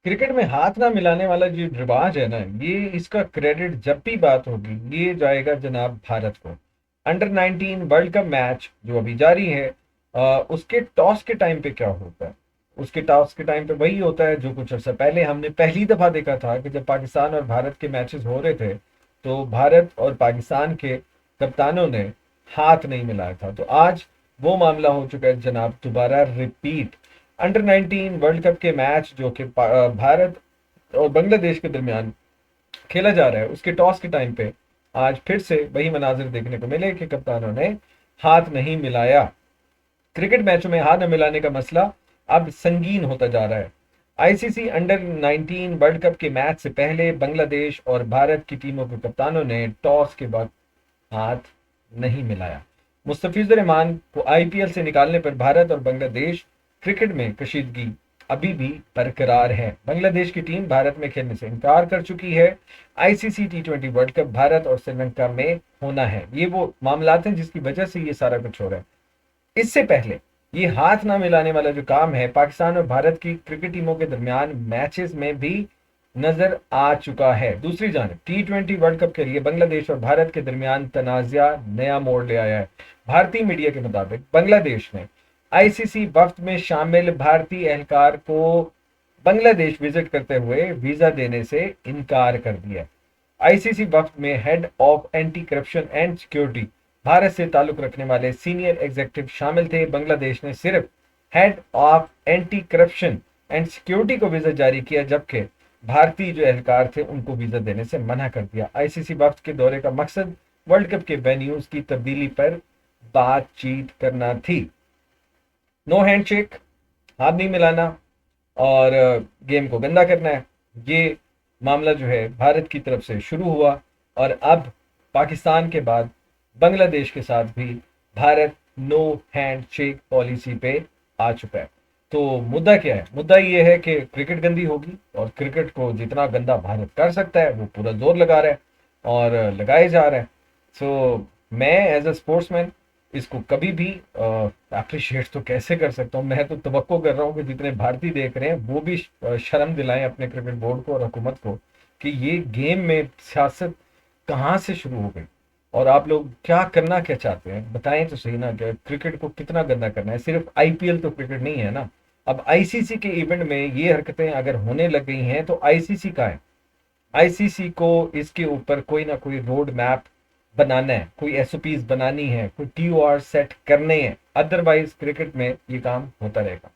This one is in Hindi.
क्रिकेट में हाथ ना मिलाने वाला जो रिवाज है ना, ये इसका क्रेडिट जब भी बात होगी ये जाएगा जनाब भारत को। अंडर 19 वर्ल्ड कप मैच जो अभी जारी है, उसके टॉस के टाइम पे क्या होता है? उसके टॉस के टाइम पे वही होता है जो कुछ अर्सा पहले हमने पहली दफा देखा था कि जब पाकिस्तान और भारत के मैचेस हो रहे थे, तो भारत और पाकिस्तान के कप्तानों ने हाथ नहीं मिलाया था। तो आज वो मामला हो चुका है जनाब, दोबारा रिपीट। अंडर 19 वर्ल्ड कप के मैच जो कि भारत और बांग्लादेश के दरमियान खेला जा रहा है, उसके टॉस के टाइम पे आज फिर से वही मनाजिर देखने को मिले कि कप्तानों ने हाथ नहीं मिलाया। क्रिकेट मैचों में हाथ न मिलाने का मसला अब संगीन होता जा रहा है। आईसीसी अंडर 19 वर्ल्ड कप के मैच से पहले बांग्लादेश और भारत की टीमों के कप्तानों ने टॉस के बाद हाथ नहीं मिलाया। मुस्तफिजुर रहमान को आईपीएल से निकालने पर भारत और बांग्लादेश क्रिकेट में कशीदगी अभी भी बरकरार है। बांग्लादेश की टीम भारत में खेलने से इनकार कर चुकी है। आईसीसी टी20 वर्ल्ड कप भारत और श्रीलंका में होना है। ये वो मामलात हैं जिसकी वजह से ये सारा कुछ हो रहा है। इससे पहले ये हाथ ना मिलाने वाला जो काम है, पाकिस्तान और भारत की क्रिकेट टीमों के दरमियान मैचेस में भी नजर आ चुका है। दूसरी जानब टी20 वर्ल्ड कप के लिए बांग्लादेश और भारत के दरमियान तनाज़ा नया मोड़ ले आया है। भारतीय मीडिया के मुताबिक बांग्लादेश ने आईसीसी वफ्द में शामिल भारतीय एहलकार को बांग्लादेश विजिट करते हुए वीजा देने से इनकार कर दिया। आईसीसी वफ्द में head of anti corruption and security Bharat से ताल्लुक रखने वाले सीनियर एग्जीक्यूटिव शामिल थे। बांग्लादेश ने सिर्फ head of anti corruption and security को वीजा जारी किया, जबकि भारतीय जो एहलकार थे उनको वीजा देने से मना कर दिया। आईसीसी वफ्द के दौरे का मकसद वर्ल्ड कप के वेन्यूज की तब्दीली पर बातचीत करना थी। नो हैंडशेक, हाथ नहीं मिलाना और गेम को गंदा करना है, ये मामला जो है भारत की तरफ से शुरू हुआ और अब पाकिस्तान के बाद बांग्लादेश के साथ भी Bharat no handshake policy पे आ चुका है। तो मुद्दा क्या है? मुद्दा ये है कि क्रिकेट गंदी होगी और क्रिकेट को जितना गंदा भारत कर सकता है वो पूरा जोर लगा रहा है और लगाए जा रहा है। सो मैं एज अ स्पोर्ट्समैन इसको कभी भी अप्रिशिएट तो कैसे कर सकता हूँ। मैं तो तवक्को कर रहा हूँ कि जितने भारतीय देख रहे हैं वो भी शर्म दिलाएं अपने क्रिकेट बोर्ड को और हुकूमत को कि ये गेम में सियासत कहाँ से शुरू हो गई और आप लोग क्या चाहते हैं, बताएं तो सही ना। कि क्रिकेट को कितना गंदा करना है? सिर्फ आईपीएल तो क्रिकेट नहीं है ना। अब आईसीसी के इवेंट में ये हरकतें अगर होने लग गई हैं तो आईसीसी का है। आईसीसी को इसके ऊपर कोई ना कोई रोड मैप बनाना है, कोई एसओपीज बनानी है, कोई टीओआर सेट करने हैं, अदरवाइज क्रिकेट में ये काम होता रहेगा।